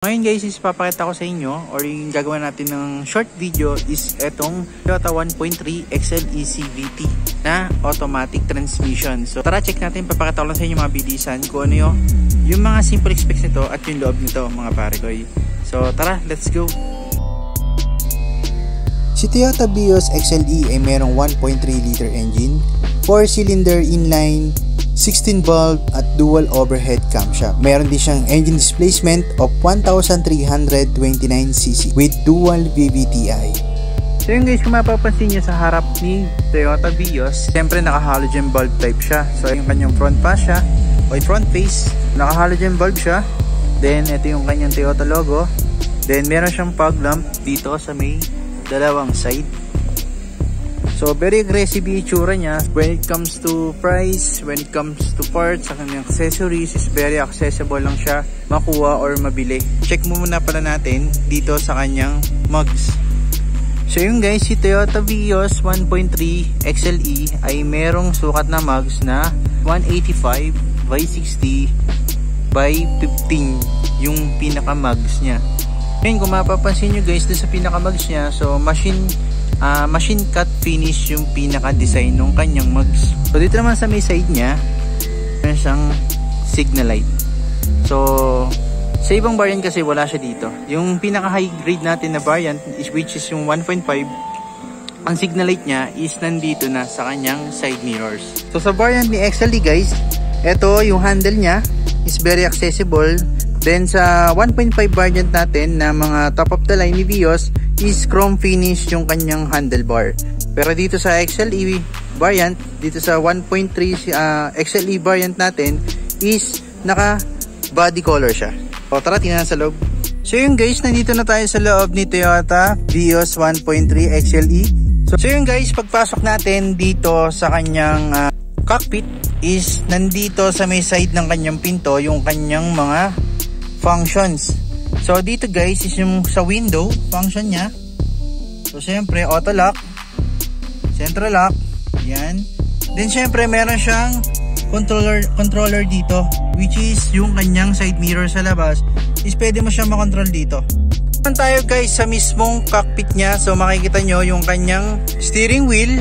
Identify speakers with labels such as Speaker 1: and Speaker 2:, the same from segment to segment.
Speaker 1: Ngayon guys, is papakita ko sa inyo or yung gagawin natin ng short video is etong Toyota 1.3 XLE CVT na automatic transmission. So tara, check natin, papakita ko lang sa inyo mga bilisan kung ano yung mga simple specs nito at yung loob nito mga pare ko. So tara, let's go!
Speaker 2: Si Toyota Vios XLE ay merong 1.3 liter engine, 4-cylinder inline, 16 valve at dual overhead camshaft. Meron din siyang engine displacement of 1,329cc with dual VVTi.
Speaker 1: So yun guys, kung mapapansin nyo sa harap ni Toyota Vios, siyempre naka-halogen bulb type siya. So yung kanyang front fascia o front face, naka-halogen bulb siya. Then ito yung kanyang Toyota logo. Then meron siyang fog lamp dito sa may dalawang side. So very aggressive yung itsura niya. When it comes to price, when it comes to parts, sa kanyang accessories, is very accessible lang siya makuha or mabili. Check mo muna pala natin dito sa kanyang mugs. So yun guys, si Toyota Vios 1.3 XLE ay merong sukat na mugs na 185 by 60 by 15 yung pinaka mugs niya. Ngayon kung mapapansin nyo guys, doon sa pinaka mugs niya, so machine cut finish yung pinaka design ng kanyang mugs. So dito naman sa may side niya, meron siyang signal light. So sa ibang variant kasi wala siya dito. Yung pinaka high grade natin na variant which is yung 1.5, ang signal light niya is nandito na sa kanyang side mirrors. So sa variant ni XLE guys, ito yung handle niya is very accessible. Then sa 1.5 variant natin na mga top of the line ni Vios is chrome finish yung kanyang handlebar. Pero dito sa XLE variant, dito sa 1.3 XLE variant natin is naka body color siya. O tara, tingnan sa loob. So yun guys, nandito na tayo sa loob ni Toyota Vios 1.3 XLE. So yun guys, pagpasok natin dito sa kanyang cockpit is nandito sa may side ng kanyang pinto yung kanyang mga functions. So dito guys is yung sa window function niya. So syempre auto lock, central lock, yan. Then syempre meron siyang controller dito which is yung kanyang side mirror sa labas is pwede mo siyang makontrol dito. Naman tayo guys sa mismong cockpit niya. So makikita nyo yung kanyang steering wheel.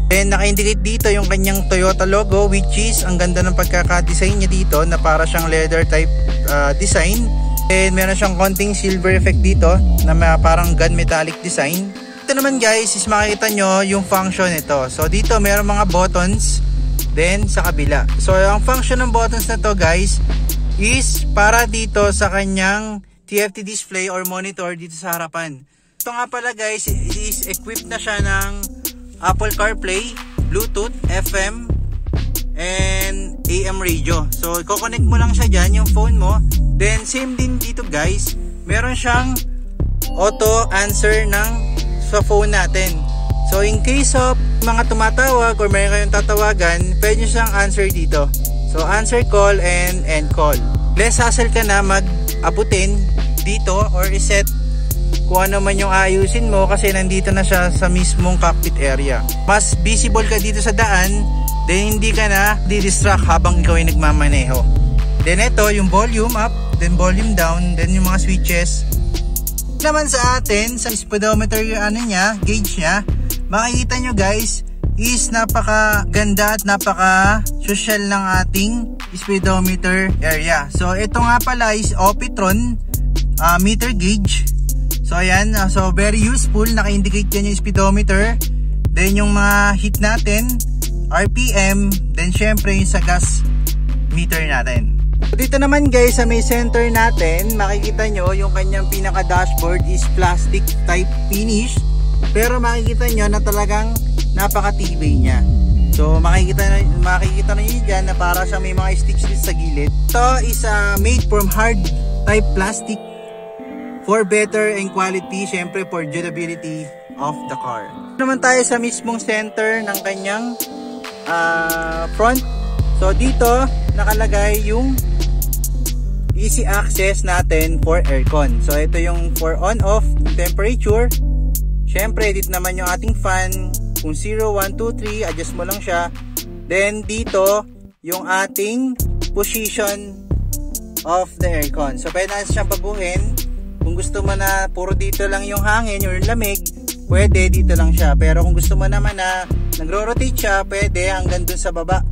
Speaker 1: Then naka-indicate dito yung kanyang Toyota logo which is ang ganda ng pagkaka-design niya dito na para siyang leather type design. And meron siyang konting silver effect dito na parang gunmetallic design. Ito naman guys is makikita nyo yung function nito. So dito meron mga buttons, then sa kabila. So ang function ng buttons na to guys is para dito sa kanyang TFT display or monitor dito sa harapan. Ito nga pala guys is equipped na siya ng Apple CarPlay, Bluetooth, FM, and AM radio. So i-connect mo lang siya dyan, yung phone mo. Then same din dito guys, meron siyang auto answer sa phone natin. So in case of mga tumatawag or meron kayong tatawagan, pwede nyo siyang answer dito. So answer call and end call. Less hassle ka na mag-abutin dito or iset kung ano man yung ayusin mo kasi nandito na siya sa mismong cockpit area. Mas visible ka dito sa daan, then hindi ka na di-distract habang ikaw ay nagmamaneho. Then ito yung volume up, then volume down, then yung mga switches. Naman sa atin, sa speedometer yung gauge niya, makikita nyo guys, is napaka-ganda at napaka-social ng ating speedometer area. So ito nga pala is Opitron meter gauge. So ayan, so very useful, naka-indicate yan yung speedometer. Then yung mga heat natin, RPM, then syempre yung sa gas meter natin. So dito naman guys sa may center natin, makikita nyo yung kanyang pinaka dashboard is plastic type finish. Pero makikita nyo na talagang napaka-tibay niya. So makikita na nyo dyan na para siya may mga sticks sa gilid. Ito is made from hard type plastic for better and quality, syempre for durability of the car. Naman tayo sa mismong center ng kanyang front. So dito nakalagay yung easy access natin for aircon. So ito yung for on off temperature. Syempre dito naman yung ating fan, kung 0, 1, 2, 3 adjust mo lang siya. Then dito yung ating position of the aircon. So pwede natin siyang baguhin. Kung gusto mo na puro dito lang yung hangin or lamig, pwede dito lang siya. Pero kung gusto mo naman na nagro-rotate siya, pwede hanggang dun sa baba.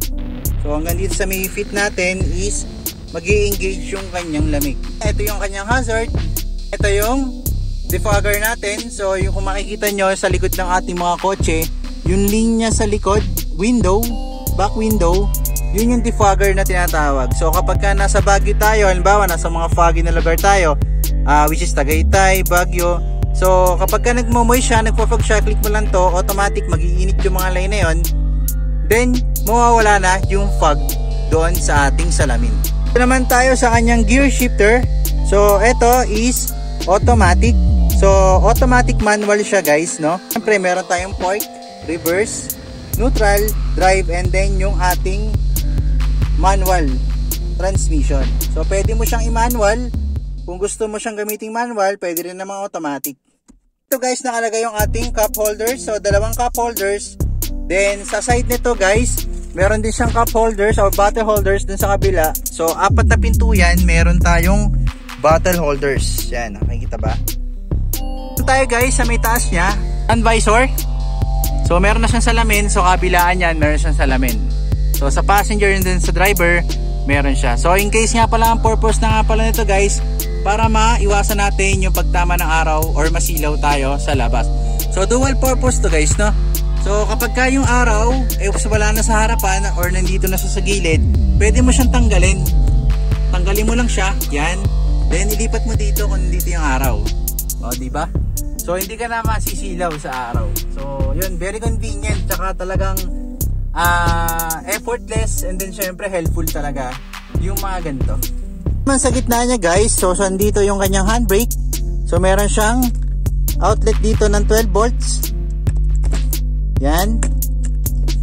Speaker 1: So hanggang dito sa may fit natin is mag-i-engage yung kanyang lamig. Ito yung kanyang hazard. Ito yung defogger natin. So yung kung makikita nyo sa likod ng ating mga kotse, yung linya sa likod, window, back window, yun yung defogger na tinatawag. So kapag ka nasa Baguio tayo, halimbawa nasa mga foggy na lugar tayo, which is Tagaytay, Baguio, so kapag ka nagmo-moist siya, nagpo-fog siya, click mo lang to, automatic mag-iinit yung mga line na yun, then mawawala na yung fog doon sa ating salamin. Ito naman tayo sa kanyang gear shifter. So ito is automatic. So automatic manual siya guys, no? Siyempre meron tayong park, reverse, neutral, drive, and then yung ating manual transmission. So pwede mo siyang i-manual. Kung gusto mo siyang gamiting manual, pwede rin namang automatic. Ito guys, nakalagay yung ating cup holders. So dalawang cup holders. Then sa side nito guys, meron din siyang cup holders or bottle holders dun sa kabila. So apat na pinto yan, meron tayong bottle holders. Yan, nakikita ba? Ito tayo guys sa may taas niya, sun visor. So meron na siyang salamin. So kabilaan yan, meron siyang salamin. So sa passenger and then sa driver, meron siya. So in case nga pala, ang purpose na nga pala nito guys, para maiwasan natin yung pagtama ng araw or masilaw tayo sa labas. So dual purpose to guys, no? So kapag ka yung araw wala na sa harapan or nandito na sa gilid, pwede mo siyang tanggalin. Tanggalin mo lang siya, yan. Then ilipat mo dito kung dito yung araw. O, di ba? So hindi ka na masisilaw sa araw. So yun, very convenient, tsaka talagang effortless, and then syempre helpful talaga yung mga ganito. Sa gitna niya guys, so dito yung kanyang handbrake. So meron siyang outlet dito ng 12 volts. Yan.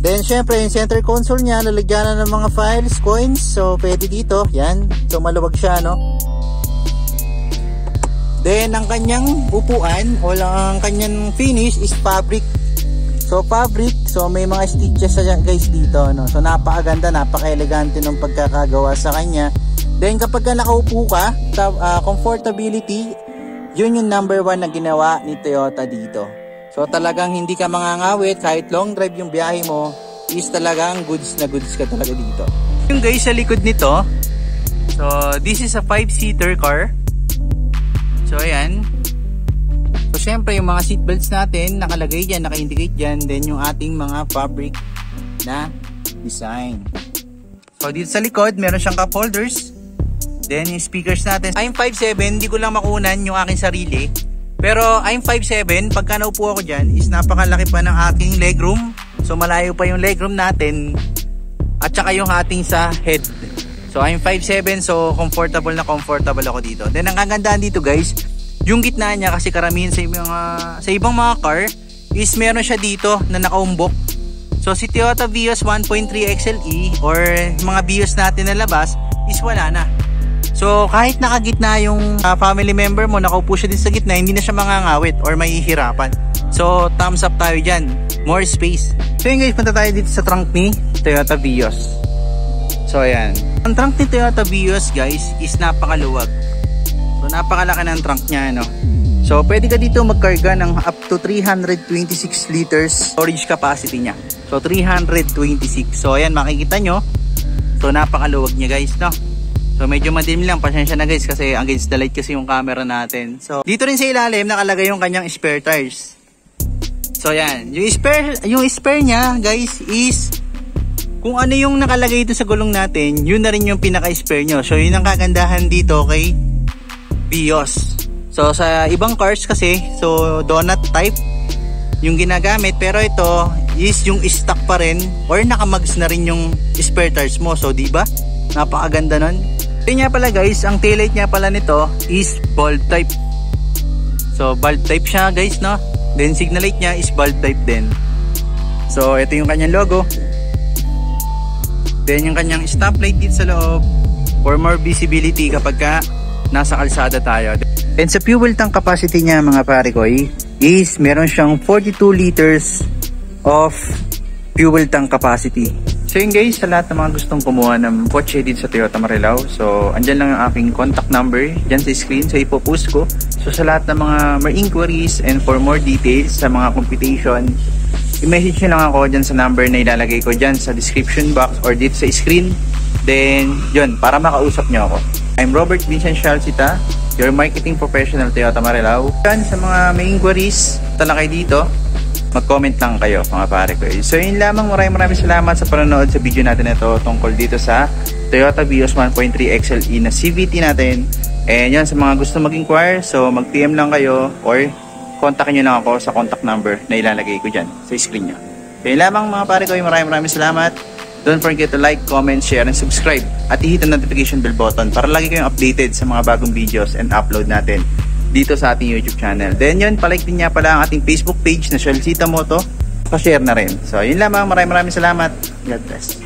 Speaker 1: Then syempre yung center console niya, lalagyan na ng mga files, coins. So pwede dito, yan. So maluwag siya, no? Then ang kanyang upuan o ang kanyang finish is fabric. So fabric, so may mga stitches guys dito, no? So napakaganda, napaka-elegante ng pagkakagawa sa kanya. Then kapag ka nakaupo ka, comfortability, yun yung number 1 na ginawa ni Toyota dito. So talagang hindi ka mangangawit, kahit long drive yung biyahe mo, is talagang goods na goods ka talaga dito. Yung guys sa likod nito, so this is a 5-seater car. So ayan. So syempre yung mga seatbelts natin nakalagay dyan, naka-indicate dyan. Then yung ating mga fabric na design. So dito sa likod meron siyang cup holders. Then yung speakers natin, I'm 5'7", hindi ko lang makunan yung aking sarili. Pero I'm 5'7", pagka naupo ako dyan is napakalaki pa ng aking legroom. So malayo pa yung legroom natin. At saka yung ating sa head. So I'm 5'7", so comfortable na comfortable ako dito. Then ang kagandahan dito guys, yung gitna niya, kasi karamihan sa ibang mga car is meron siya dito na nakaumbok. So si Toyota Vios 1.3 XLE or mga Vios natin na labas is wala na. So kahit nakagitna yung family member mo, nakaupo siya din sa gitna, hindi na siya mangangawit or mahihirapan. So thumbs up tayo dyan, more space. So yun guys, punta tayo dito sa trunk ni Toyota Vios. So ayan, ang trunk ni Toyota Vios guys is napakaluwag. So napakalaki ng trunk niya, no? So pwede ka dito magkarga ng up to 326 liters storage capacity niya. So 326. So ayan, makikita nyo. So napakaluwag niya guys, no? So medyo madilim lang, pasensya na guys kasi against the light kasi yung camera natin. So dito rin sa ilalim nakalagay yung kanyang spare tires. So yan, yung spare niya guys is kung ano yung nakalagay dito sa gulong natin, yun na rin yung pinaka-spare nyo. So yun ang kagandahan dito kay Vios. So sa ibang cars kasi, so donut type yung ginagamit, pero ito is yung stock pa rin or nakamags na rin yung spare tires mo. So diba? Napakaganda nun. Yun nga pala guys, ang taillight niya pala nito is bulb type. So bulb type siya guys, no? Then signal light niya is bulb type din. So ito yung kanyang logo. Then yung kanyang stoplight dito sa loob for more visibility kapag ka nasa kalsada tayo. And sa fuel tank capacity niya mga parikoy is meron siyang 42 liters of fuel tank capacity. So yun guys, sa lahat ng mga gustong kumuha ng kotse dito sa Toyota Marilao, so andyan lang ang aking contact number dyan sa screen, so ipopost ko. So sa lahat ng mga more inquiries and for more details sa mga computation, i-message nyo lang ako dyan sa number na ilalagay ko dyan sa description box or dito sa screen. Then yun, para makausap nyo ako. I'm Robert Vincent Shalcita, your marketing professional Toyota Marilao. Yan, sa mga may inquiries, tala kayo dito, mag-comment lang kayo mga pare ko. So yun lamang, maraming salamat sa panonood sa video natin ito tungkol dito sa Toyota Vios 1.3 XLE na CVT natin. And yan, sa mga gusto mag-inquire, so mag-PM lang kayo or kontakin nyo lang ako sa contact number na ilalagay ko dyan sa screen nyo. So yun lamang mga pare ko, maraming salamat. Don't forget to like, comment, share, and subscribe. At i-hit ang notification bell button para lagi kayong updated sa mga bagong videos and upload natin dito sa ating YouTube channel. Then yun, palike din niya pala ang ating Facebook page na Shalcita Moto. Pa-share na rin. So yun lamang, maraming salamat. God bless.